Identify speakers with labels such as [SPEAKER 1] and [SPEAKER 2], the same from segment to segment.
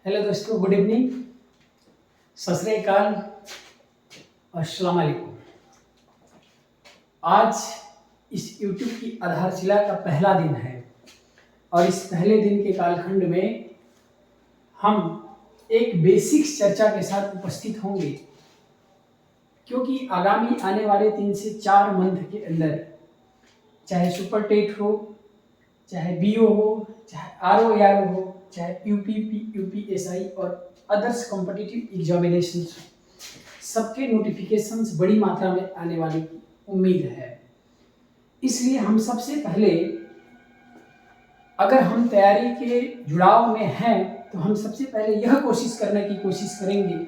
[SPEAKER 1] Hello दोस्तों, good evening, सत श्री अकाल, अस्सलाम वालेकुम। आज इस YouTube की आधारशिला का पहला दिन है और इस पहले दिन के कालखंड में हम एक बेसिक चर्चा के साथ उपस्थित होंगे, क्योंकि आगामी आने वाले 3 से 4 मंथ के अंदर चाहे सुपर टेट हो, चाहे BO हो, चाहे ROAR हो, चाहे UPP, UPSI और अदर्स कॉम्पिटिटिव एग्जामिनेशंस, सबके नोटिफिकेशंस बड़ी मात्रा में आने वाली उम्मीद है। इसलिए हम सबसे पहले, अगर हम तैयारी के जुड़ाव में हैं, तो हम सबसे पहले यह कोशिश करने की कोशिश करेंगे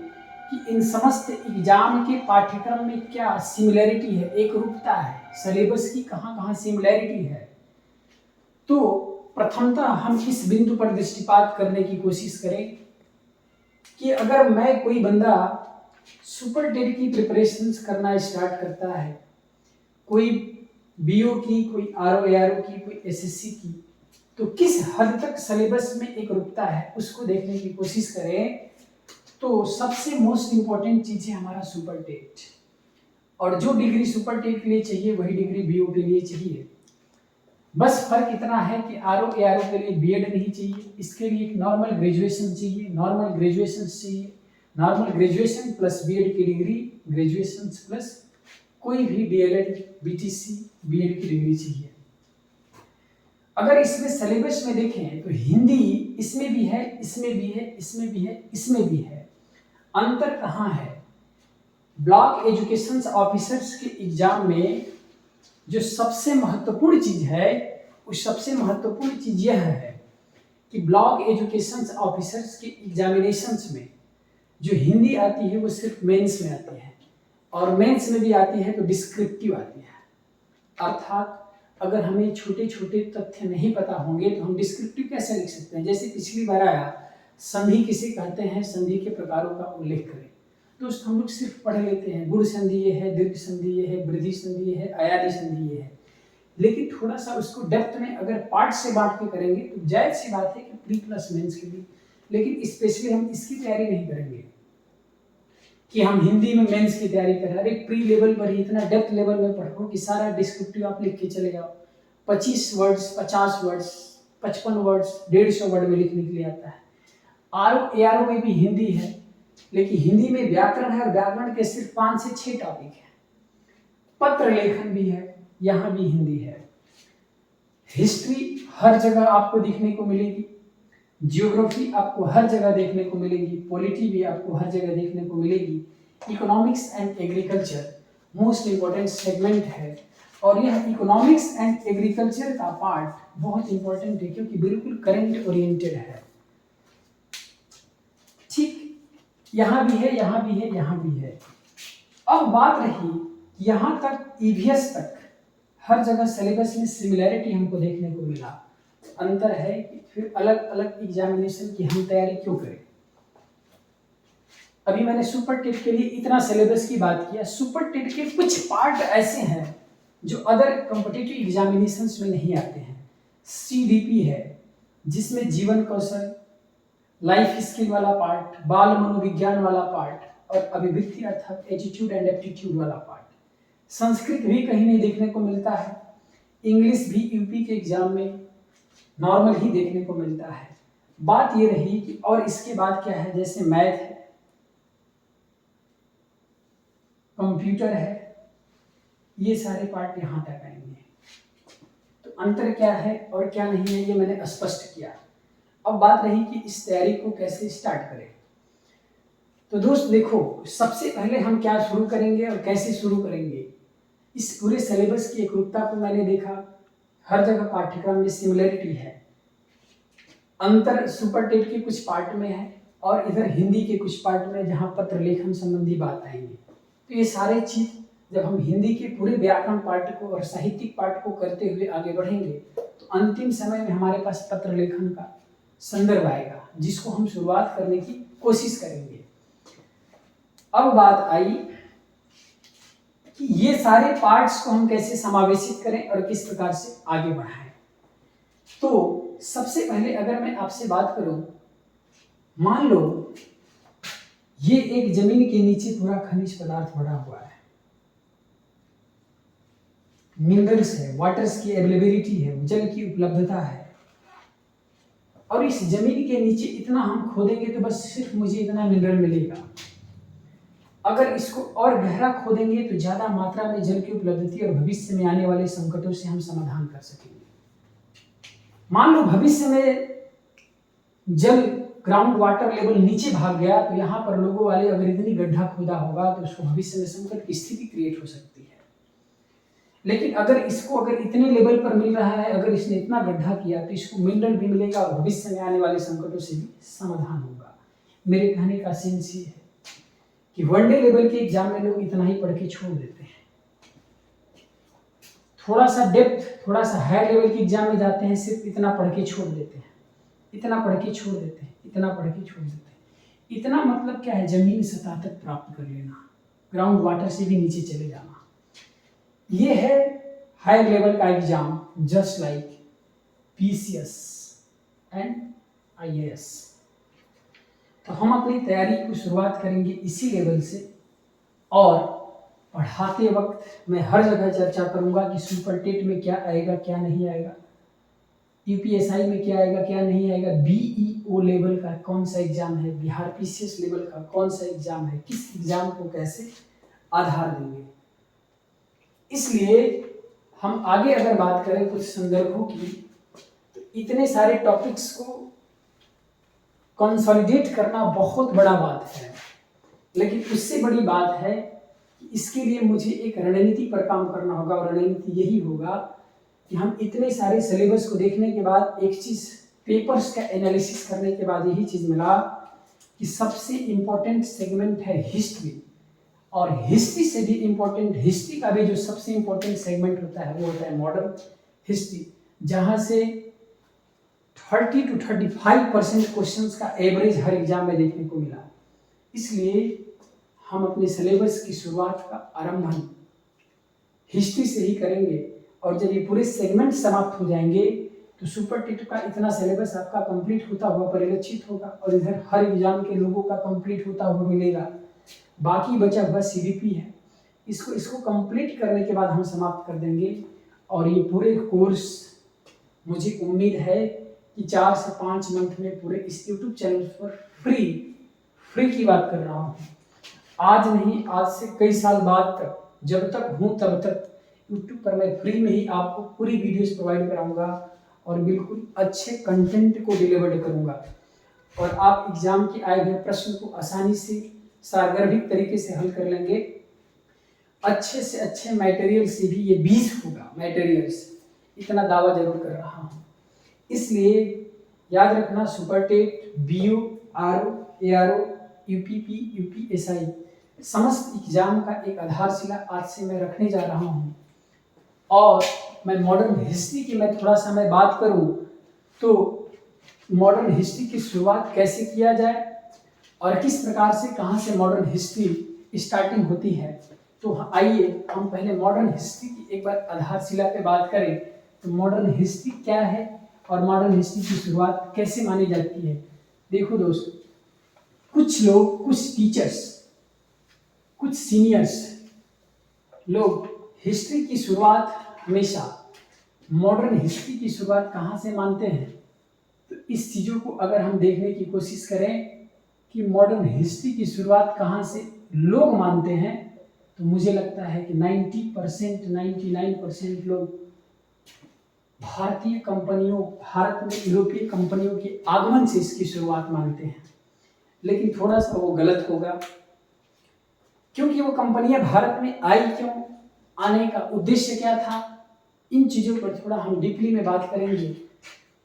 [SPEAKER 1] कि इन समस्त एग्जाम के पाठ्यक्रम में क्या सिमिलरिटी है, एक रूपता है, सिलेबस की कहाँ कहाँ सिमिलरिटी है। तो प्रथमतः हम इस बिंदु पर दृष्टिपात करने की कोशिश करें कि अगर मैं कोई बंदा सुपर टेट की प्रिपरेशंस करना स्टार्ट करता है, कोई BO की, कोई ROAR की, कोई SSC की, तो किस हद तक सिलेबस में एक रूपता है उसको देखने की कोशिश करें। तो सबसे मोस्ट इंपॉर्टेंट चीज है हमारा सुपर टेट, और जो डिग्री सुपर टेट के लिए चाहिए वही डिग्री BO के लिए चाहिए। बस फर्क इतना है कि ROAR के लिए B.Ed नहीं चाहिए, इसके लिए एक नॉर्मल ग्रेजुएशन चाहिए, नॉर्मल ग्रेजुएशन प्लस B.Ed की डिग्री, ग्रेजुएशन प्लस कोई भी DLED, BTC, B.Ed की डिग्री चाहिए। अगर इसमें सिलेबस में देखें तो हिंदी इसमें भी है, इसमें भी है, इसमें भी है, इसमें भी है। अंतर कहाँ है? ब्लॉक एजुकेशन ऑफिसर्स के एग्जाम में जो सबसे महत्वपूर्ण चीज है, उस सबसे महत्वपूर्ण चीज यह है कि ब्लॉक एजुकेशन ऑफिसर्स के एग्जामिनेशंस में जो हिंदी आती है वो सिर्फ मेंस में आती है, और मेंस में भी आती है तो डिस्क्रिप्टिव आती है। अर्थात अगर हमें छोटे छोटे तथ्य नहीं पता होंगे तो हम डिस्क्रिप्टिव कैसे लिख सकते हैं। जैसे पिछली बार आया, संधि किसे कहते हैं, संधि के प्रकारों का उल्लेख करें। दोस्त हम लोग सिर्फ पढ़ लेते हैं, गुण संधि ये है, दीर्घ संधि ये है, वृद्धि संधि ये है, अयादि संधि ये है, लेकिन थोड़ा सा उसको डेप्थ में अगर पार्ट से बांट के करेंगे तो जायज सी बात है कि प्री प्लस मेंस के लिए, लेकिन स्पेशली हम इसकी तैयारी नहीं करेंगे कि हम हिंदी में मेंस की तैयारी कर रहे हैं। अरे प्री लेवल पर ही इतना डेप्थ लेवल में पढ़ो कि सारा डिस्क्रिप्टिव आप लिख के चले जाओ। 25 वर्ड्स, 50 वर्ड्स, 55 वर्ड्स, 150 वर्ड में लिखने के लिए आता है। ROAR में भी हिंदी है, लेकिन हिंदी में व्याकरण है और व्याकरण के सिर्फ 5 से 6 टॉपिक है। पत्र लेखन भी है, यहाँ भी हिंदी है। हिस्ट्री हर जगह आपको देखने को मिलेगी, जियोग्राफी आपको हर जगह देखने को मिलेगी, पॉलिटी भी आपको हर जगह देखने को मिलेगी। Economics and agriculture most important segment है, और यह इकोनॉमिक्स एंड एग्रीकल्चर का पार्ट बहुत इंपॉर्टेंट है क्योंकि बिल्कुल करंट ओरिएंटेड है। ठीक, यहाँ भी है, यहाँ भी है, यहाँ भी है। अब बात रही यहाँ तक EVS तक हर जगह सिलेबस में सिमिलैरिटी हमको देखने को मिला। अंतर है कि फिर अलग अलग एग्जामिनेशन की हम तैयारी क्यों करें। अभी मैंने सुपर टेट के लिए इतना सिलेबस की बात किया। सुपर टेट के कुछ पार्ट ऐसे हैं जो अदर कॉम्पिटिटिव एग्जामिनेशंस में नहीं आते हैं। CDP है जिसमें जीवन कौशल, लाइफ स्किल वाला पार्ट, बाल मनोविज्ञान वाला पार्ट, और अभिवृत्ति अर्थात एटीट्यूड एंड एप्टीट्यूड वाला पार्ट। संस्कृत भी कहीं नहीं देखने को मिलता है। इंग्लिश भी यूपी के एग्जाम में नॉर्मल ही देखने को मिलता है। बात ये रही कि और इसके बाद क्या है, जैसे मैथ है, कंप्यूटर है, ये सारे पार्ट यहाँ तक आएंगे। तो अंतर क्या है और क्या नहीं है ये मैंने स्पष्ट किया। अब बात रही कि इस तैयारी को कैसे स्टार्ट करें। तो दोस्त देखो, सबसे पहले हम क्या शुरू करेंगे और कैसे शुरू करेंगे। इस पूरे सिलेबस की एकरूपता को मैंने देखा, हर जगह पाठ्यक्रम में सिमिलरिटी है। अंतर सुपर टेट के कुछ पार्ट में है और इधर हिंदी के कुछ पार्ट में जहाँ पत्र लेखन संबंधी बात आएंगी। तो ये सारे चीज जब हम हिंदी के पूरे व्याकरण पार्ट को और साहित्यिक पार्ट को करते हुए आगे बढ़ेंगे तो अंतिम समय में हमारे पास पत्र लेखन का संदर्भ आएगा, जिसको हम शुरुआत करने की कोशिश करेंगे। अब बात आई कि ये सारे पार्ट्स को हम कैसे समावेशित करें और किस प्रकार से आगे बढ़ाएं। तो सबसे पहले अगर मैं आपसे बात करूं मान लो ये एक जमीन के नीचे पूरा खनिज पदार्थ भरा हुआ है, मिनरल्स है, वाटर्स की अवेलेबिलिटी है, जल की उपलब्धता है, और इस जमीन के नीचे इतना हम खोदेंगे तो बस सिर्फ मुझे इतना मिनरल मिलेगा। अगर इसको और गहरा खोदेंगे तो ज्यादा मात्रा में जल की उपलब्धता और भविष्य में आने वाले संकटों से हम समाधान कर सकेंगे। मान लो भविष्य में जल ग्राउंड वाटर लेवल नीचे भाग गया तो यहाँ पर लोगों वाले अगर इतनी गड्ढा खोदा होगा तो उसको भविष्य में संकट की स्थिति क्रिएट हो सकती है। लेकिन अगर इतने लेवल पर मिल रहा है, अगर इसने इतना गड्ढा किया तो इसको मिनरल भी मिलेगा और भविष्य में आने वाले संकटों से भी समाधान होगा। मेरे कहने का सेंस ये है कि वनडे लेवल के एग्जाम में लोग इतना ही पढ़ के छोड़ देते हैं, थोड़ा सा डेप्थ, थोड़ा सा हायर लेवल के एग्जाम में जाते हैं, सिर्फ इतना पढ़ के छोड़ देते हैं, इतना पढ़ के छोड़ देते हैं, इतना पढ़ के छोड़ देते हैं। इतना मतलब क्या है? जमीन सतह तक प्राप्त कर लेना, ग्राउंड वाटर से भी नीचे चले जाना। ये है हायर लेवल का exam, just like PCS and IAS. तो हम अपनी तैयारी की शुरुआत करेंगे इसी लेवल से, और पढ़ाते वक्त मैं हर जगह चर्चा करूंगा कि सुपर टेट में क्या आएगा, क्या नहीं आएगा, यूपीएसआई में क्या आएगा, क्या नहीं आएगा, बीईओ लेवल का कौन सा एग्जाम है, बिहार पीसीएस लेवल का कौन सा एग्जाम है, किस एग्जाम को कैसे आधार देंगे। इसलिए हम आगे अगर बात करें कुछ संदर्भों की, तो इतने सारे टॉपिक्स को कंसोलिडेट करना बहुत बड़ा बात है, लेकिन उससे बड़ी बात है कि इसके लिए मुझे एक रणनीति पर काम करना होगा, और रणनीति यही होगा कि हम इतने सारे सिलेबस को देखने के बाद, एक चीज पेपर्स का एनालिसिस करने के बाद यही चीज मिला कि सबसे इंपॉर्टेंट सेगमेंट है हिस्ट्री, और हिस्ट्री से भी इंपॉर्टेंट, हिस्ट्री का भी जो सबसे इंपॉर्टेंट सेगमेंट होता है वो होता है मॉडर्न हिस्ट्री, जहां से 30 to 35% क्वेश्चंस का एवरेज हर एग्जाम में देखने को मिला। इसलिए हम अपने सिलेबस की शुरुआत का आरंभ हिस्ट्री से ही करेंगे, और जब ये पूरे सेगमेंट समाप्त हो जाएंगे तो सुपर टेट का इतना सिलेबस आपका कंप्लीट होता हुआ परिलक्षित होगा, और इधर हर एग्जाम के लोगों का कंप्लीट होता हुआ मिलेगा। बाकी बचा हुआ सीडीपी है, इसको कंप्लीट करने के बाद हम समाप्त कर देंगे, और ये पूरे कोर्स मुझे उम्मीद है कि 4 से 5 मंथ में पूरे इस यूट्यूब चैनल पर फ्री की बात कर रहा हूँ। आज नहीं, आज से कई साल बाद तक, जब तक हूँ तब तक यूट्यूब पर मैं फ्री में ही आपको पूरी वीडियोस प्रोवाइड कराऊंगा, और बिल्कुल अच्छे कंटेंट को डिलीवर करूंगा, और आप एग्जाम के आए हुए प्रश्न को आसानी से सारगर्भित तरीके से हल कर लेंगे। अच्छे से अच्छे मटेरियल से भी ये 20 होगा मटेरियल्स, इतना दावा जरूर कर रहा हूँ। इसलिए याद रखना, सुपर टेट, बीयू, आरओ, एआरओ, यूपीपी, यूपीएसआई समस्त एग्जाम का एक आधारशिला आज से मैं रखने जा रहा हूँ। और मैं मॉडर्न हिस्ट्री की मैं थोड़ा सा मैं बात करूँ तो मॉडर्न हिस्ट्री की शुरुआत कैसे किया जाए और किस प्रकार से, कहाँ से मॉडर्न हिस्ट्री स्टार्टिंग होती है, तो आइए हम पहले मॉडर्न हिस्ट्री की एक बार आधारशिला पे बात करें। तो मॉडर्न हिस्ट्री क्या है और मॉडर्न हिस्ट्री की शुरुआत कैसे मानी जाती है। देखो दोस्तों, कुछ लोग, कुछ टीचर्स, कुछ सीनियर्स लोग हिस्ट्री की शुरुआत हमेशा मॉडर्न हिस्ट्री की शुरुआत कहाँ से मानते हैं। तो इस चीज़ों को अगर हम देखने की कोशिश करें कि मॉडर्न हिस्ट्री की शुरुआत कहाँ से लोग मानते हैं, तो मुझे लगता है कि 90%, 99% लोग भारतीय कंपनियों, भारत में यूरोपीय कंपनियों के आगमन से इसकी शुरुआत मानते हैं। लेकिन थोड़ा सा वो गलत होगा, क्योंकि वो कंपनियां भारत में आई क्यों, आने का उद्देश्य क्या था, इन चीज़ों पर थोड़ा हम डीपली में बात करेंगे।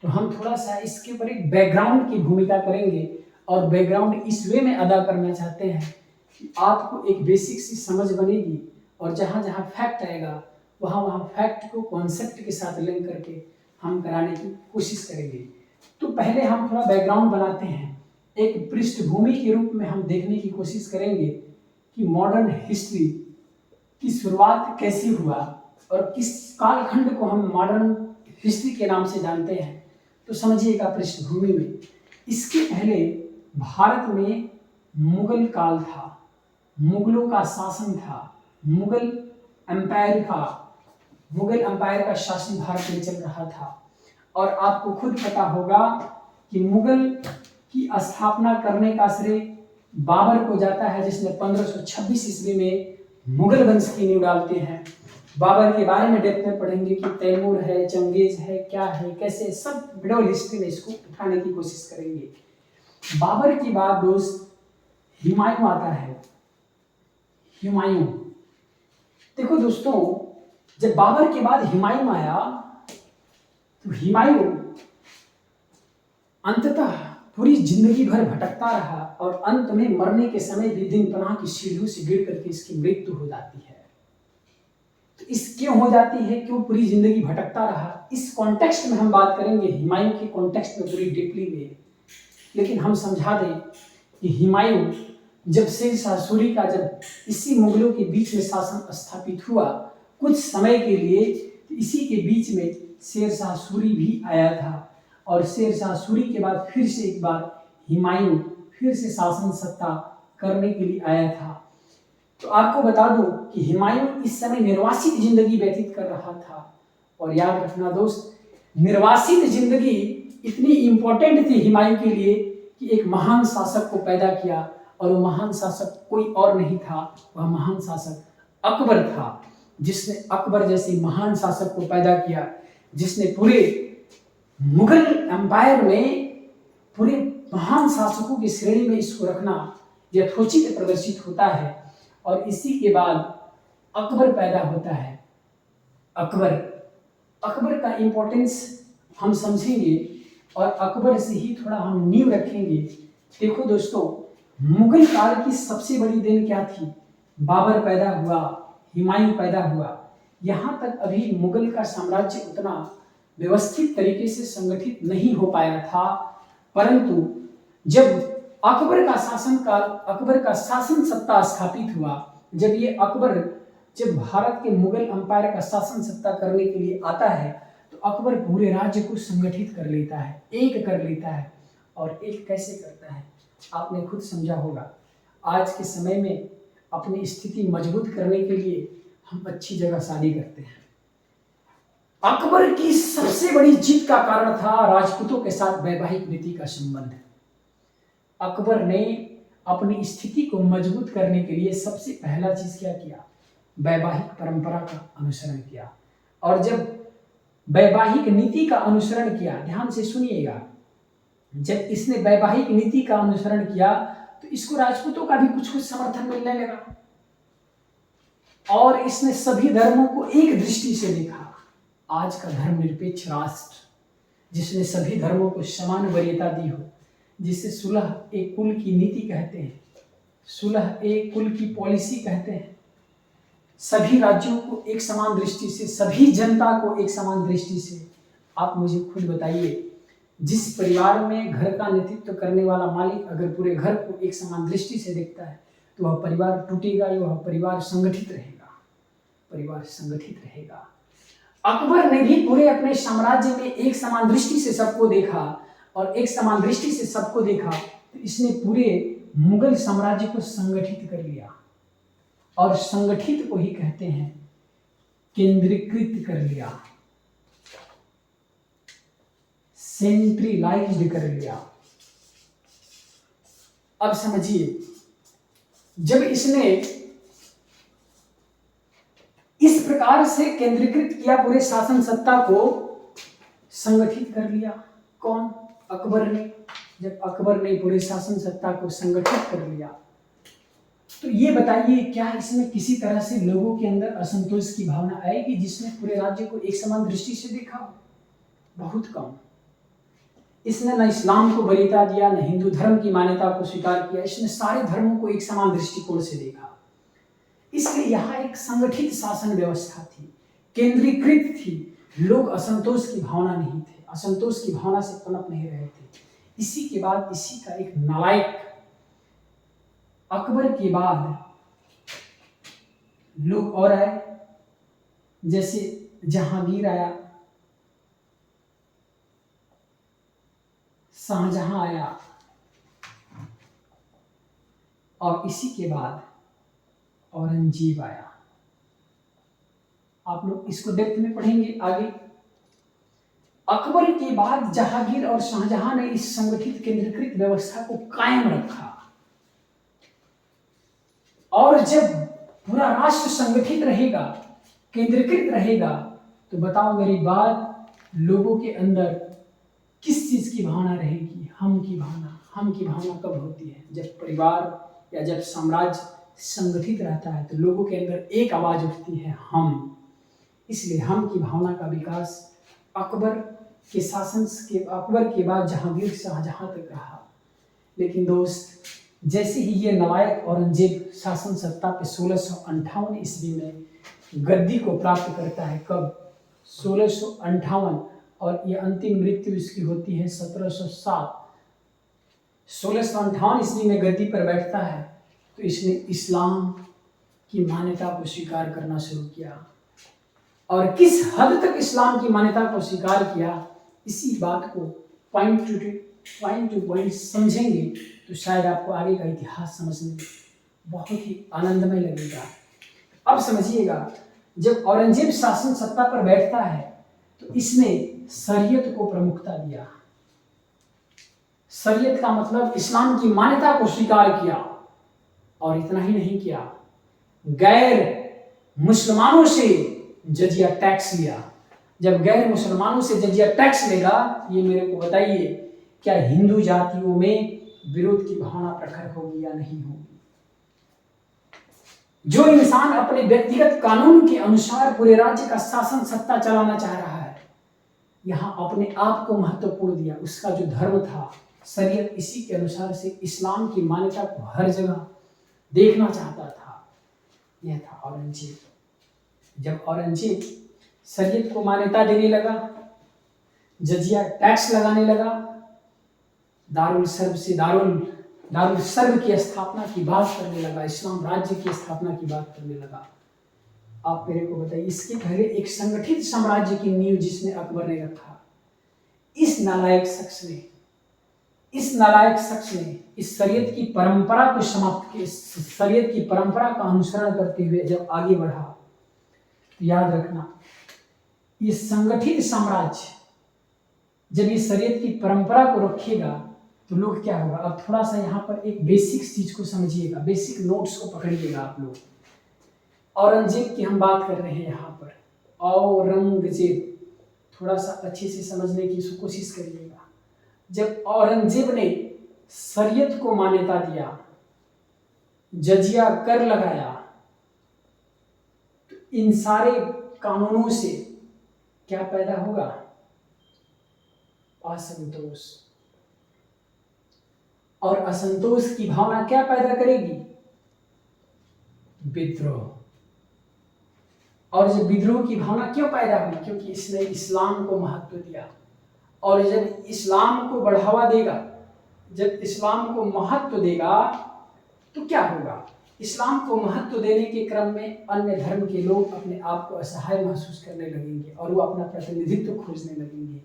[SPEAKER 1] तो हम थोड़ा सा इसके ऊपर एक बैकग्राउंड की भूमिका करेंगे, और बैकग्राउंड इस वे में अदा करना चाहते हैं कि आपको एक बेसिक सी समझ बनेगी, और जहाँ जहाँ फैक्ट आएगा वहाँ वहाँ फैक्ट को कॉन्सेप्ट के साथ लिंक करके हम कराने की कोशिश करेंगे। तो पहले हम थोड़ा बैकग्राउंड बनाते हैं, एक पृष्ठभूमि के रूप में हम देखने की कोशिश करेंगे कि मॉडर्न हिस्ट्री की शुरुआत कैसे हुआ और किस कालखंड को हम मॉडर्न हिस्ट्री के नाम से जानते हैं। तो समझिएगा पृष्ठभूमि में, इसके पहले भारत में मुगल काल था, मुगलों का शासन था, मुगल एम्पायर था, मुगल एम्पायर का शासन भारत में चल रहा था। और आपको खुद पता होगा कि मुगल की स्थापना करने का श्रेय बाबर को जाता है, जिसने 1526 ईस्वी में मुगल वंश की नींव डालते हैं। बाबर के बारे में डेप्थ में पढ़ेंगे कि तैमूर है, चंगेज है, क्या है, कैसे, सब मिडल हिस्ट्री में इसको उठाने की कोशिश करेंगे। बाबर की बाद दोस्त हुमायूं आता है। हुमायूं, देखो दोस्तों, जब बाबर के बाद हुमायूं आया तो हुमायूं अंततः पूरी जिंदगी भर भटकता रहा और अंत में मरने के समय भी दिन पनाह की सीढ़ियों से गिर करके इसकी मृत्यु हो जाती है। तो इस क्यों हो जाती है, क्यों पूरी जिंदगी भटकता रहा, इस कॉन्टेक्स्ट में हम बात करेंगे, हुमायूं के कॉन्टेक्स्ट में पूरी डीपली में। लेकिन हम समझा दें कि हुमायूं जब शेरशाह सूरी का जब इसी मुगलों के बीच में शासन स्थापित हुआ कुछ समय के लिए, तो इसी के बीच में शेरशाह सूरी भी आया था और शेरशाह सूरी के बाद फिर से एक बार हुमायूं फिर से शासन सत्ता करने के लिए आया था। तो आपको बता दूं कि हुमायूं इस समय निर्वासित जिंदगी व्यतीत कर रहा था। और याद रखना दोस्त, निर्वासित जिंदगी इतनी इंपॉर्टेंट थी हुमायूं के लिए कि एक महान शासक को पैदा किया, और वो महान शासक कोई और नहीं था, वह महान शासक अकबर था, जिसने अकबर जैसे महान शासक को पैदा किया, जिसने पूरे मुगल एम्पायर में पूरे महान शासकों की श्रेणी में इसको रखना यथोचित प्रदर्शित होता है। और इसी के बाद अकबर पैदा होता है। अकबर का इंपॉर्टेंस हम समझेंगे और अकबर से ही थोड़ा हम नींव रखेंगे। देखो दोस्तों, मुगल काल की सबसे बड़ी देन क्या थी? बाबर पैदा हुआ, हुमायूं पैदा हुआ। यहाँ तक अभी मुगल का साम्राज्य उतना व्यवस्थित तरीके से संगठित नहीं हो पाया था, परंतु जब अकबर का शासन सत्ता स्थापित हुआ, जब भारत के मुगल अंपायर का शासन सत्ता करने के लिए आता है, तो अकबर पूरे राज्य को संगठित कर लेता है, एक कर लेता है। और एक कैसे करता है आपने खुद समझा होगा। आज के समय में अपनी स्थिति मजबूत करने के लिए हम अच्छी जगह शादी करते हैं। अकबर की सबसे बड़ी जीत का कारण था राजपूतों के साथ वैवाहिक नीति का संबंध। अकबर ने अपनी स्थिति को मजबूत करने के लिए सबसे पहला चीज क्या किया? वैवाहिक परंपरा का अनुसरण किया। और जब वैवाहिक नीति का अनुसरण किया, ध्यान से सुनिएगा, जब इसने वैवाहिक नीति का अनुसरण किया तो इसको राजपूतों का भी कुछ कुछ समर्थन मिलने लगा और इसने सभी धर्मों को एक दृष्टि से देखा। आज का धर्मनिरपेक्ष राष्ट्र जिसने सभी धर्मों को समान वरीयता दी हो, जिसे सुलह एक कुल की नीति कहते हैं, सुलह एक कुल की पॉलिसी कहते हैं, सभी राज्यों को एक समान दृष्टि से, सभी जनता को एक समान दृष्टि से। आप मुझे खुद बताइए, जिस परिवार में घर का नेतृत्व करने वाला मालिक अगर पूरे घर को एक समान दृष्टि से देखता है तो वह परिवार टूटेगा, वह परिवार संगठित रहेगा, परिवार संगठित रहेगा। अकबर ने भी पूरे अपने साम्राज्य में एक समान दृष्टि से सबको देखा और एक समान दृष्टि से सबको देखा तो इसने पूरे मुगल साम्राज्य को संगठित कर लिया। और संगठित को ही कहते हैं केंद्रीकृत कर लिया, सेंट्रलाइज्ड कर लिया। अब समझिए, जब इसने इस प्रकार से केंद्रीकृत किया, पूरे शासन सत्ता को संगठित कर लिया, कौन? अकबर ने। जब अकबर ने पूरे शासन सत्ता को संगठित कर लिया तो ये बताइए, क्या इसमें किसी तरह से लोगों के अंदर असंतोष की भावना आएगी जिसने पूरे राज्य को एक समान दृष्टि से देखा? बहुत कम। इसने न इस्लाम को वरीयता दिया, न हिंदू धर्म की मान्यता को स्वीकार किया, इसने सारे धर्मों को एक समान दृष्टिकोण से देखा। इसलिए यहाँ एक संगठित शासन व्यवस्था थी, केंद्रीकृत थी। लोग असंतोष की भावना नहीं थे, असंतोष की भावना से पनप नहीं रहे थे। इसी के बाद इसी का एक नालायक, अकबर के बाद लोग और आए, जैसे जहांगीर आया, शाहजहां आया, और इसी के बाद औरंगजेब आया। आप लोग इसको डेप्थ में पढ़ेंगे आगे। अकबर के बाद जहांगीर और शाहजहां ने इस संगठित केंद्रीकृत व्यवस्था को कायम रखा, और जब पूरा राष्ट्र संगठित रहेगा, केंद्रीकृत रहेगा, तो बताओ मेरी बात, लोगों के अंदर किस चीज की भावना रहेगी? हम की भावना। हम की भावना कब होती है? जब परिवार या जब साम्राज्य संगठित रहता है तो लोगों के अंदर एक आवाज उठती है, हम। इसलिए हम की भावना का विकास अकबर के शासन के अकबर के बाद जहांगीर शाहजहां तक रहा। लेकिन दोस्त, जैसे ही ये नालायक औरंगजेब शासन सत्ता पे 1658 ईस्वी में गद्दी को प्राप्त करता है। कब? 1658। और ये अंतिम मृत्यु इसकी होती है 1707। 1658 ईस्वी में गद्दी पर बैठता है तो इसने इस्लाम की मान्यता को स्वीकार करना शुरू किया। और किस हद तक इस्लाम की मान्यता को स्वीकार किया, इसी बात को पॉइंट टू पॉइंट समझेंगे तो शायद आपको आगे का इतिहास समझने में बहुत ही आनंदमय लगेगा। अब समझिएगा, जब औरंगजेब शासन सत्ता पर बैठता है तो इसने शरीयत को प्रमुखता दिया। शरीयत का मतलब इस्लाम की मान्यता को स्वीकार किया। और इतना ही नहीं किया, गैर मुसलमानों से जजिया टैक्स लिया। जब गैर मुसलमानों से जजिया टैक्स लेगा, ये मेरे को बताइए, क्या हिंदू जातियों में विरोध की भावना प्रखर होगी या नहीं होगी? जो इंसान अपने व्यक्तिगत कानून के अनुसार पूरे राज्य का शासन सत्ता चलाना चाह रहा है, यहां अपने आप को महत्वपूर्ण दिया। उसका जो धर्म था शरीयत, इसी के अनुसार से इस्लाम की मान्यता को हर जगह देखना चाहता था। यह था औरंगजेब। जब औरंगजेब शरीयत को मान्यता देने लगा, जजिया टैक्स लगाने लगा, दारुल सर्ब की स्थापना की बात करने लगा, इस्लाम राज्य की स्थापना की बात करने लगा। आप मेरे को बताइए, इसके पहले एक संगठित साम्राज्य की नींव जिसने अकबर ने रखा, इस नालायक शख्स ने इस शरीयत की परंपरा को समाप्त किया। शरीयत की परंपरा का अनुसरण करते हुए जब आगे बढ़ा, तो याद रखना, ये संगठित साम्राज्य जब ये शरीयत की परंपरा को रखेगा तो लोग क्या होगा। अब थोड़ा सा यहाँ पर एक बेसिक चीज को समझिएगा, बेसिक नोट्स को पकड़िएगा आप लोग। औरंगजेब की हम बात कर रहे हैं यहाँ पर, औरंगजेब, थोड़ा सा अच्छे से समझने की कोशिश करिएगा। जब औरंगजेब ने शरीयत को मान्यता दिया, जजिया कर लगाया, तो इन सारे कानूनों से क्या पैदा होगा? असंतोष। और असंतोष की भावना क्या पैदा करेगी? विद्रोह। और जब विद्रोह की भावना क्यों पैदा हुई? क्योंकि इसने इस्लाम को महत्व दिया। और जब इस्लाम को बढ़ावा देगा, जब इस्लाम को महत्व देगा, तो क्या होगा? इस्लाम को महत्व देने के क्रम में अन्य धर्म के लोग अपने आप को असहाय महसूस करने लगेंगे और वो अपना प्रतिनिधित्व खोजने लगेंगे।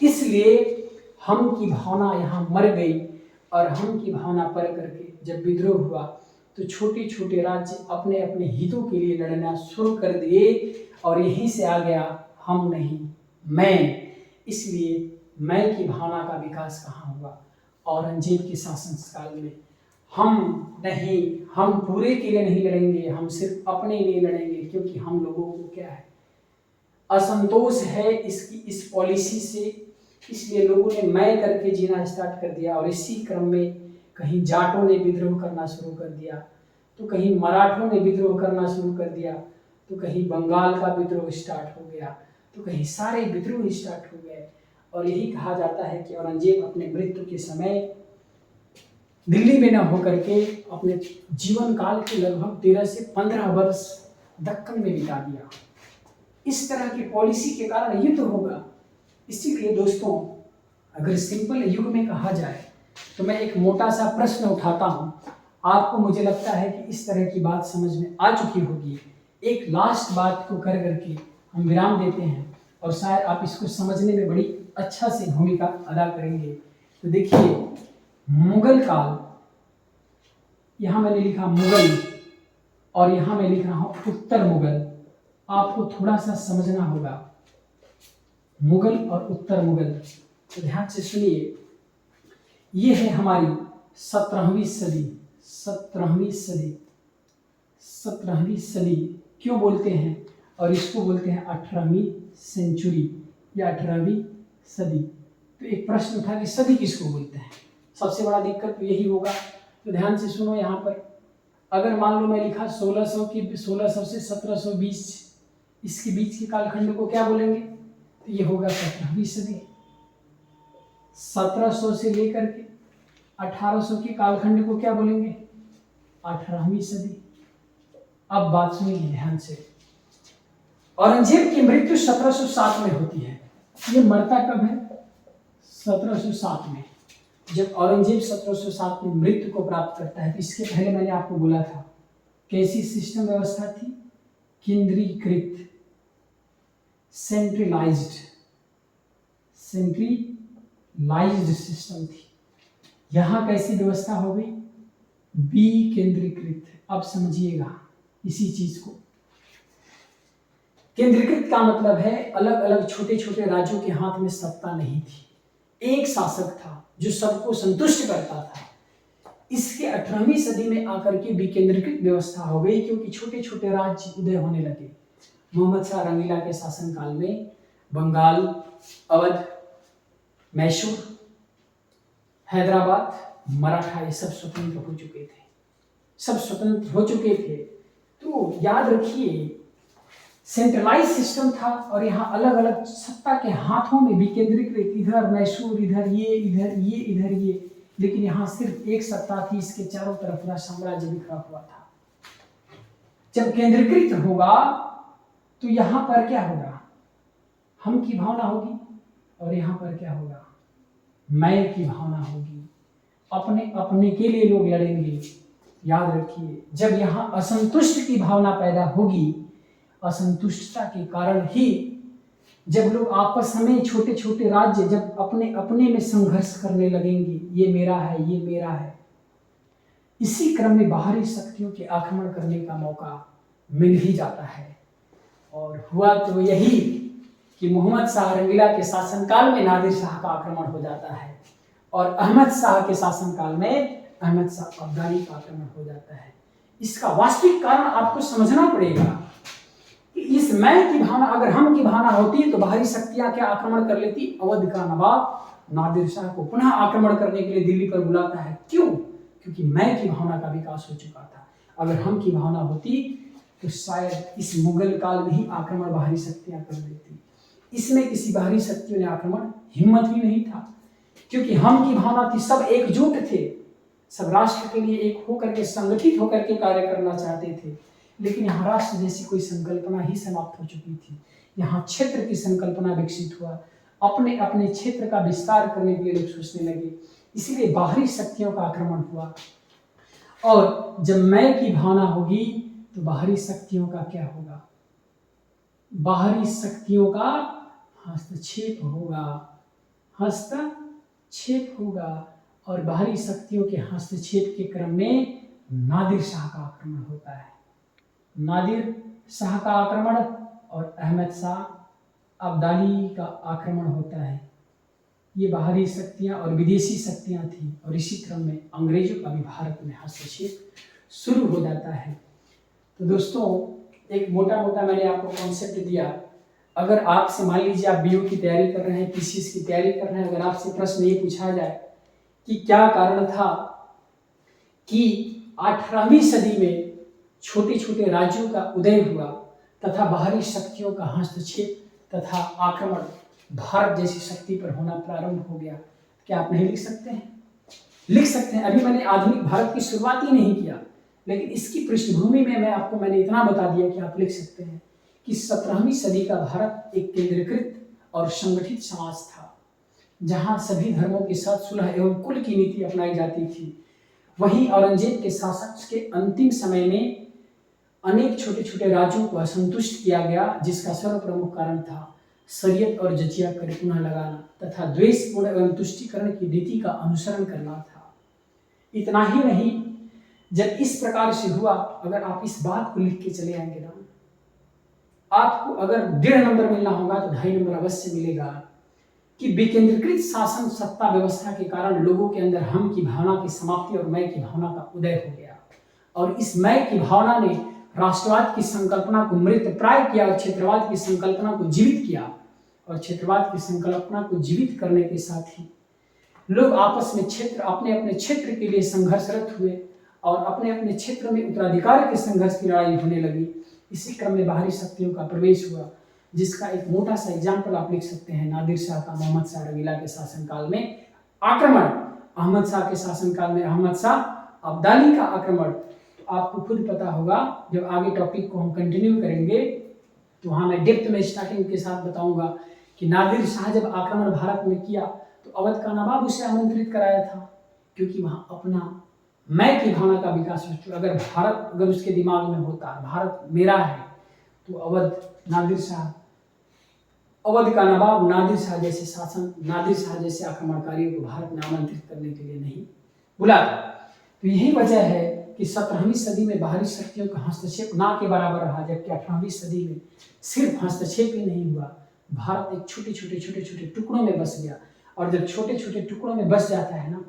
[SPEAKER 1] इसलिए हम की भावना यहाँ मर गई। और हम की भावना पर करके जब विद्रोह हुआ तो छोटे छोटे राज्य अपने अपने हितों के लिए लड़ना शुरू कर दिए। और यहीं से आ गया हम नहीं, मैं। इसलिए मैं की भावना का विकास कहाँ हुआ? औरंगजेब के शासनकाल में। हम नहीं, हम पूरे के लिए नहीं लड़ेंगे, हम सिर्फ अपने लिए लड़ेंगे। क्योंकि हम लोगों को क्या है? असंतोष है इसकी इस पॉलिसी से। इसलिए लोगों ने मैं करके जीना स्टार्ट कर दिया। और इसी क्रम में कहीं जाटों ने विद्रोह करना शुरू कर दिया, तो कहीं मराठों ने विद्रोह करना शुरू कर दिया, तो कहीं बंगाल का विद्रोह स्टार्ट हो गया, तो कहीं सारे विद्रोह स्टार्ट हो गए। और यही कहा जाता है कि औरंगजेब अपने मृत्यु के समय दिल्ली में न होकर के अपने जीवन काल के लगभग 13 से 15 वर्ष दक्कन में बिता दिया। इस तरह की पॉलिसी के कारण युद्ध होगा। इसीलिए दोस्तों, अगर सिंपल युग में कहा जाए तो मैं एक मोटा सा प्रश्न उठाता हूँ। आपको मुझे लगता है कि इस तरह की बात समझ में आ चुकी होगी। एक लास्ट बात को कर करके हम विराम देते हैं और शायद आप इसको समझने में बड़ी अच्छा से भूमिका अदा करेंगे। तो देखिए, मुगल काल यहाँ मैंने लिखा मुगल और यहाँ मैं लिख रहा हूं उत्तर मुगल। आपको थोड़ा सा समझना होगा, मुगल और उत्तर मुगल। तो ध्यान से सुनिए, ये है हमारी 17वीं सदी। 17वीं सदी, 17वीं सदी क्यों बोलते हैं, और इसको बोलते हैं 18वीं सेंचुरी या 18वीं सदी। तो एक प्रश्न उठा कि सदी किसको बोलते हैं, सबसे बड़ा दिक्कत तो यही होगा। तो ध्यान से सुनो, यहाँ पर अगर मान लो मैं लिखा 1600 से 1720, इसके बीच के कालखंड को क्या बोलेंगे, तो ये होगा 17वीं सदी। 1700 से लेकर के 1800 के कालखंड को क्या बोलेंगे, 18वीं सदी। अब बात सुनिए ध्यान से, औरंगजेब की मृत्यु 1707 में होती है। ये मरता कब है, 1707 में। जब औरंगजेब 1707 में मृत्यु को प्राप्त करता है, तो इसके पहले मैंने आपको बोला था कैसी सिस्टम व्यवस्था थी, केंद्रीकृत, सेंट्रलाइज्ड सिस्टम थी। यहां कैसी व्यवस्था हो गई, विकेंद्रीकृत। अब समझिएगा इसी चीज को। केंद्रीकृत का मतलब है अलग अलग छोटे छोटे राज्यों के हाथ में सत्ता नहीं थी, एक शासक था जो सबको संतुष्ट करता था। इसके 18वीं सदी में आकर के विकेंद्रीकृत व्यवस्था हो गई, क्योंकि छोटे छोटे राज्य उदय होने लगे। मोहम्मद शाह रंगीला के शासनकाल में बंगाल, अवध, मैसूर, हैदराबाद, मराठा, ये सब स्वतंत्र हो चुके थे, सब स्वतंत्र हो चुके थे। तो याद रखिए, सेंट्रलाइज सिस्टम था और यहाँ अलग अलग सत्ता के हाथों में विकेंद्रीकृत, इधर मैसूर, इधर ये, इधर ये, इधर ये। लेकिन यहाँ सिर्फ एक सत्ता थी, इसके चारों तरफ पूरा साम्राज्य बिखरा हुआ था। जब केंद्रीकृत होगा तो यहाँ पर क्या होगा, हम की भावना होगी, और यहाँ पर क्या होगा, मैं की भावना होगी। अपने अपने के लिए लोग लड़ेंगे। याद रखिए, जब यहाँ असंतुष्ट की भावना पैदा होगी, असंतुष्टता के कारण ही जब लोग आपस में छोटे छोटे राज्य जब अपने अपने में संघर्ष करने लगेंगे, ये मेरा है, ये मेरा है, इसी क्रम में बाहरी शक्तियों के आक्रमण करने का मौका मिल ही जाता है। और हुआ तो यही कि मोहम्मद शाह रंगीला के शासनकाल में नादिर शाह का आक्रमण हो जाता है, और अहमद शाह के शासनकाल में अहमद शाह अब्दाली का आक्रमण हो जाता है। इसका वास्तविक कारण आपको समझना पड़ेगा। इस मैं की भावना, अगर हम की भावना होती तो बाहरी शक्तियां क्या आक्रमण कर लेती। अवध का नवाब नादिर शाह को पुनः आक्रमण करने के लिए दिल्ली पर बुलाता है। क्यों? क्योंकि मैं की भावना का विकास हो चुका था। अगर हम की भावना होती तो शायद इस मुगल काल में ही आक्रमण बाहरी शक्तियां कर देती। इसमें किसी बाहरी शक्तियों ने आक्रमण, हिम्मत ही नहीं था, क्योंकि हम की भावना थी, सब एकजुट थे, सब राष्ट्र के लिए एक होकर के, संगठित होकर के कार्य करना चाहते थे। लेकिन यहाँ राष्ट्र जैसी कोई संकल्पना ही समाप्त हो चुकी थी। यहाँ क्षेत्र की संकल्पना विकसित हुआ, अपने अपने क्षेत्र का विस्तार करने के लिए लोग सोचने लगे, इसीलिए बाहरी शक्तियों का आक्रमण हुआ। और जब मैं की भावना होगी तो बाहरी शक्तियों का क्या होगा, बाहरी शक्तियों का हस्तक्षेप होगा, हस्तक्षेप होगा। और बाहरी शक्तियों के हस्तक्षेप के क्रम में नादिर शाह का आक्रमण होता है। नादिर शाह का आक्रमण और अहमद शाह अब्दाली का आक्रमण होता है। ये बाहरी शक्तियां और विदेशी शक्तियां थी, और इसी क्रम में अंग्रेजों का भी भारत में हस्तक्षेप शुरू हो जाता है। तो दोस्तों, एक मोटा मोटा मैंने आपको कॉन्सेप्ट दिया। अगर आपसे मान लीजिए आप बीओ की तैयारी कर रहे हैं, पीसीएस की तैयारी कर रहे हैं, अगर आपसे प्रश्न ये पूछा जाए कि क्या कारण था कि 18वीं सदी में छोटे छोटे राज्यों का उदय हुआ तथा बाहरी शक्तियों का हस्तक्षेप तथा आक्रमण भारत जैसी शक्ति पर होना प्रारंभ हो गया, क्या आप नहीं लिख सकते हैं? लिख सकते हैं। अभी मैंने आधुनिक भारत की शुरुआत ही नहीं किया, लेकिन इसकी पृष्ठभूमि में मैंने इतना बता दिया कि आप लिख सकते हैं कि 17वीं सदी का भारत एक केंद्रीकृत और संगठित समाज था, जहां सभी धर्मों के साथ सुलह एवं कुल की नीति अपनाई जाती थी। वहीं औरंगजेब के शासक के अंतिम समय में अनेक छोटे छोटे राज्यों को असंतुष्ट किया गया, जिसका सर्वप्रमुख कारण था शरीयत और जजिया कर पुनः लगाना तथा द्वेषपूर्ण एवं तुष्टीकरण की नीति का अनुसरण करना था। इतना ही नहीं, जब इस प्रकार से हुआ, अगर आप इस बात को लिख के चले आएंगे ना, आपको अगर 1.5 नंबर मिलना होगा तो 2.5 नंबर अवश्य मिलेगा कि विकेंद्रीकृत शासन सत्ता व्यवस्था के कारण लोगों के अंदर हम की भावना की समाप्ति और मैं की भावना का उदय हो गया, और इस मैं की भावना ने राष्ट्रवाद की संकल्पना को मृत प्राय किया और क्षेत्रवाद की संकल्पना को जीवित किया, और क्षेत्रवाद की संकल्पना को जीवित करने के साथ ही लोग आपस में अपने अपने क्षेत्र के लिए संघर्षरत हुए और अपने अपने क्षेत्र में उत्तराधिकार के संघर्ष की लड़ाई होने लगी। इसी क्रम में बाहरी शक्तियों का प्रवेश हुआ, जिसका एक मोटा सा एग्जाम्पल आप लिख सकते हैं नादिर शाह का मोहम्मद शाह रंगीला के शासनकाल में आक्रमण, अहमद शाह के शासनकाल में अहमद शाह अब्दाली का आक्रमण। तो आपको खुद पता होगा, जब आगे टॉपिक को हम कंटिन्यू करेंगे तो वहाँ मैं डेप्थ में स्टार्टिंग के साथ बताऊंगा कि नादिर शाह जब आक्रमण भारत में किया तो अवध का नवाब उसे आमंत्रित कराया था, क्योंकि वहाँ अपना मैं की भावना का विकास हो चुका। अगर उसके दिमाग में होता भारत मेरा है, तो अवध का नवाब नादिर शाह जैसे आक्रमणकारियों को भारत में आमंत्रित करने के लिए नहीं बुलाता। तो यही वजह है कि 17वीं सदी में बाहरी शक्तियों का हस्तक्षेप ना के बराबर रहा, जबकि 18वीं सदी में सिर्फ हस्तक्षेप ही नहीं हुआ, भारत एक छोटे छोटे टुकड़ों में बस गया। और जब छोटे छोटे टुकड़ों में बस जाता है ना,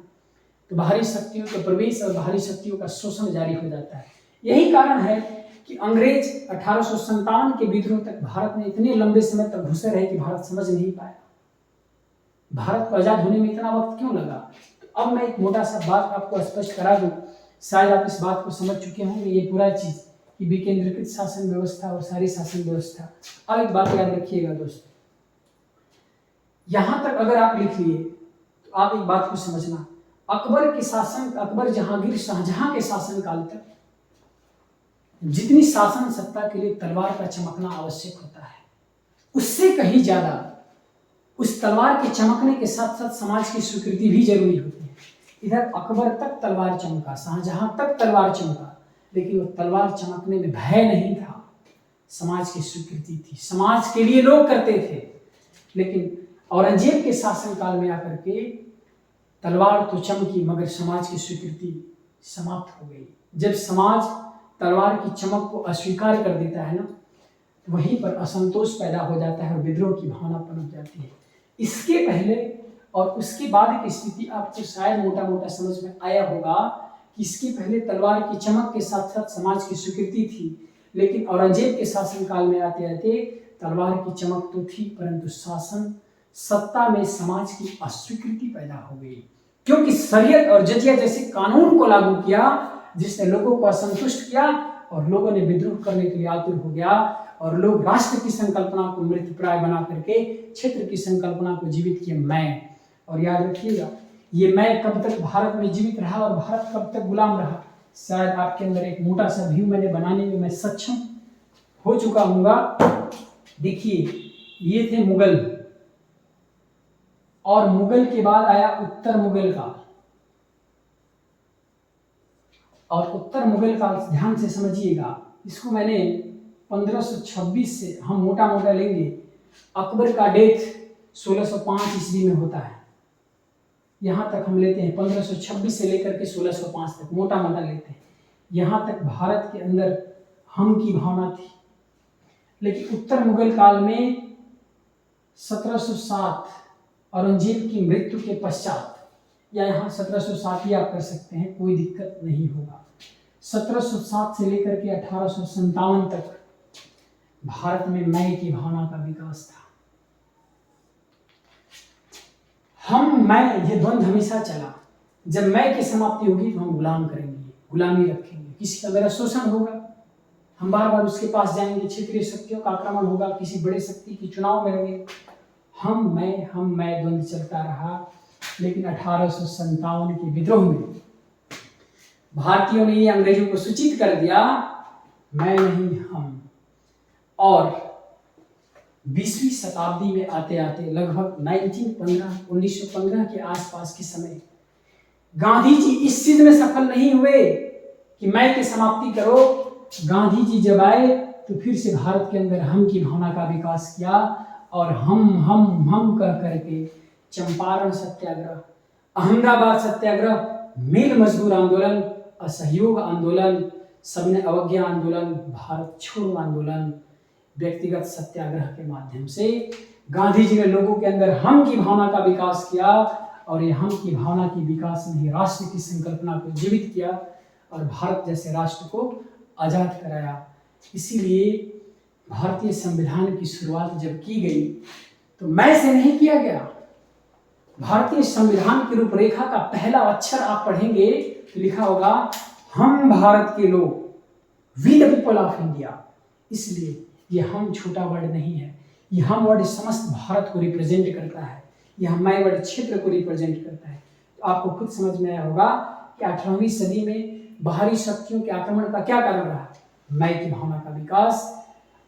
[SPEAKER 1] तो बाहरी शक्तियों का प्रवेश और बाहरी शक्तियों का शोषण जारी हो जाता है। यही कारण है कि अंग्रेज 1857 के विद्रोह तक भारत में इतने लंबे समय तक घुसे रहे कि भारत समझ नहीं पाया भारत को आजाद होने में इतना वक्त क्यों लगा। तो अब मैं एक मोटा सा बात आपको स्पष्ट करा दूं, शायद आप इस बात को समझ चुके होंगे, ये पूरा चीज कि विकेंद्रीकृत शासन व्यवस्था और सारी शासन व्यवस्था। अब एक बात याद रखिएगा दोस्तों, यहां तक अगर आप लिख लिए तो आप एक बात को समझना, अकबर जहांगीर शाहजहां के शासन काल तक जितनी शासन सत्ता के लिए तलवार का चमकना आवश्यक होता है, उससे कहीं ज्यादा उस तलवार के चमकने के साथ साथ समाज की स्वीकृति भी जरूरी होती है। इधर अकबर तक तलवार चमका, शाहजहां तक तलवार चमका, लेकिन वो तलवार चमकने में भय नहीं था, समाज की स्वीकृति थी, समाज के लिए लोग करते थे। लेकिन औरंगजेब के शासनकाल में आकर के तलवार तो चमकी मगर समाज की स्वीकृति समाप्त हो गई। जब समाज तलवार की चमक को अस्वीकार कर देता है ना, तो वहीं पर असंतोष पैदा हो जाता है और विद्रोह की भावना पनप जाती है। इसके पहले और उसके बाद की स्थिति आपको शायद मोटा मोटा समझ में आया होगा कि इसके पहले तलवार की चमक के साथ साथ समाज की स्वीकृति थी, लेकिन औरंगजेब के शासनकाल में आते आते तलवार की चमक तो थी, परंतु शासन सत्ता में समाज की अस्वीकृति पैदा हो गई, क्योंकि शरीयत और जजिया जैसे कानून को लागू किया जिसने लोगों को असंतुष्ट किया और लोगों ने विद्रोह करने के लिए आतुर हो गया, और लोग राष्ट्र की संकल्पना को मृतप्राय बना करके क्षेत्र की संकल्पना को जीवित किया मैं। और याद रखिएगा, ये मैं कब तक भारत में जीवित रहा और भारत कब तक गुलाम रहा, शायद आपके अंदर एक मोटा सा व्यू मैंने बनाने में मैं सक्षम हो चुका हूँगा। देखिए, ये थे मुगल, और मुगल के बाद आया उत्तर मुगल काल, और उत्तर मुगल काल ध्यान से समझिएगा, इसको मैंने 1526 से हम मोटा मोटा लेंगे। अकबर का डेथ 1605 ईस्वी में होता है, यहाँ तक हम लेते हैं 1526 से लेकर के 1605 तक मोटा मोटा लेते हैं। यहाँ तक भारत के अंदर हम की भावना थी, लेकिन उत्तर मुगल काल में 1707 औरंगजेब की मृत्यु के पश्चात, या यहाँ 1707 ही आप कर सकते हैं, कोई दिक्कत नहीं होगा। 1707 से लेकर के 1857 तक भारत में मैं की भावना का विकास था। मैं ये द्वंद्व हमेशा चला, जब मैं की समाप्ति होगी तो हम गुलाम करेंगे, गुलामी रखेंगे, किसी का मेरा शोषण होगा, हम बार बार उसके पास जाएंगे, क्षेत्रीय शक्तियों का आक्रमण होगा, किसी बड़े शक्ति की चुनाव में रहेंगे, हम मैं द्वंद्व चलता रहा। लेकिन 1857 के विद्रोह में भारतीयों ने ये अंग्रेजों को सूचित कर दिया, मैं नहीं हम। और 20वीं शताब्दी में आते आते लगभग 1915 के आसपास के समय गांधी जी इस चीज में सफल नहीं हुए कि मैं की समाप्ति करो। गांधी जी जब आए तो फिर से भारत के अंदर हम की भावना का विकास किया, और हम कह करके चंपारण सत्याग्रह, अहमदाबाद सत्याग्रह, मिल मजदूर आंदोलन, असहयोग आंदोलन, सबने अवज्ञा आंदोलन, भारत छोड़ो आंदोलन, व्यक्तिगत सत्याग्रह के माध्यम से गांधी जी ने लोगों के अंदर हम की भावना का विकास किया और ये हम की भावना की विकास ने ही राष्ट्र की संकल्पना को जीवित किया और भारत जैसे राष्ट्र को आजाद कराया। इसीलिए भारतीय संविधान की शुरुआत जब की गई तो मैं से नहीं किया गया। भारतीय संविधान की रूपरेखा का पहला अक्षर आप पढ़ेंगे तो लिखा होगा हम भारत के लोग, we the people of India. इसलिए ये हम छोटा वर्ड नहीं है, ये हम वर्ड समस्त भारत को रिप्रेजेंट करता है, यह मैं वर्ड क्षेत्र को रिप्रेजेंट करता है। तो आपको खुद समझ में आया होगा कि 18वीं सदी में बाहरी शक्तियों के आक्रमण का क्या कारण रहा? मैं की भावना का विकास,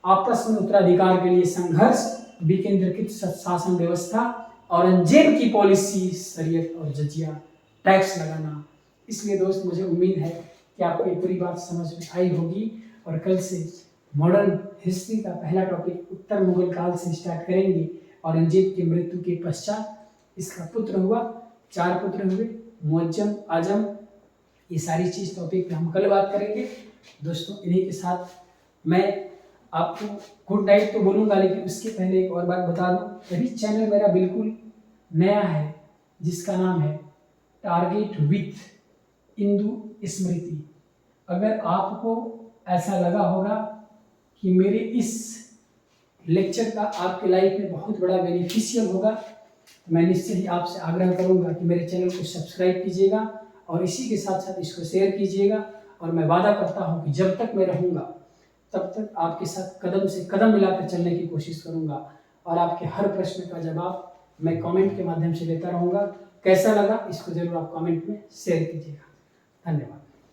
[SPEAKER 1] आपस में उत्तराधिकार के लिए संघर्ष, विकेंद्रीकृत शासन व्यवस्था, औरंगजेब की पॉलिसी, शरीयत और जजिया, टैक्स लगाना। इसलिए दोस्त मुझे उम्मीद है कि आपको ये पूरी बात समझ में आई होगी और कल से मॉडर्न हिस्ट्री का पहला टॉपिक उत्तर मुगल काल से स्टार्ट करेंगे। औरंगजेब की मृत्यु के पश्चात इसका पुत्र हुआ, 4 पुत्र हुए, मुअज्जम, आजम, ये सारी चीज़ टॉपिक पे हम कल बात करेंगे। दोस्तों इन्हीं के साथ मैं आपको गुड नाइट तो बोलूँगा, लेकिन उसके पहले एक और बात बता दूँ। अभी चैनल मेरा बिल्कुल नया है जिसका नाम है टारगेट विथ इंदु स्मृति। अगर आपको ऐसा लगा होगा कि मेरे इस लेक्चर का आपके लाइफ में बहुत बड़ा बेनिफिशियल होगा तो मैं निश्चय ही आपसे आग्रह करूंगा कि मेरे चैनल को सब्सक्राइब कीजिएगा और इसी के साथ साथ इसको शेयर कीजिएगा। और मैं वादा करता हूं कि जब तक मैं रहूंगा तब तक आपके साथ कदम से कदम मिलाकर चलने की कोशिश करूंगा और आपके हर प्रश्न का जवाब मैं कमेंट के माध्यम से देता रहूंगा। कैसा लगा इसको जरूर आप कमेंट में शेयर कीजिएगा। धन्यवाद।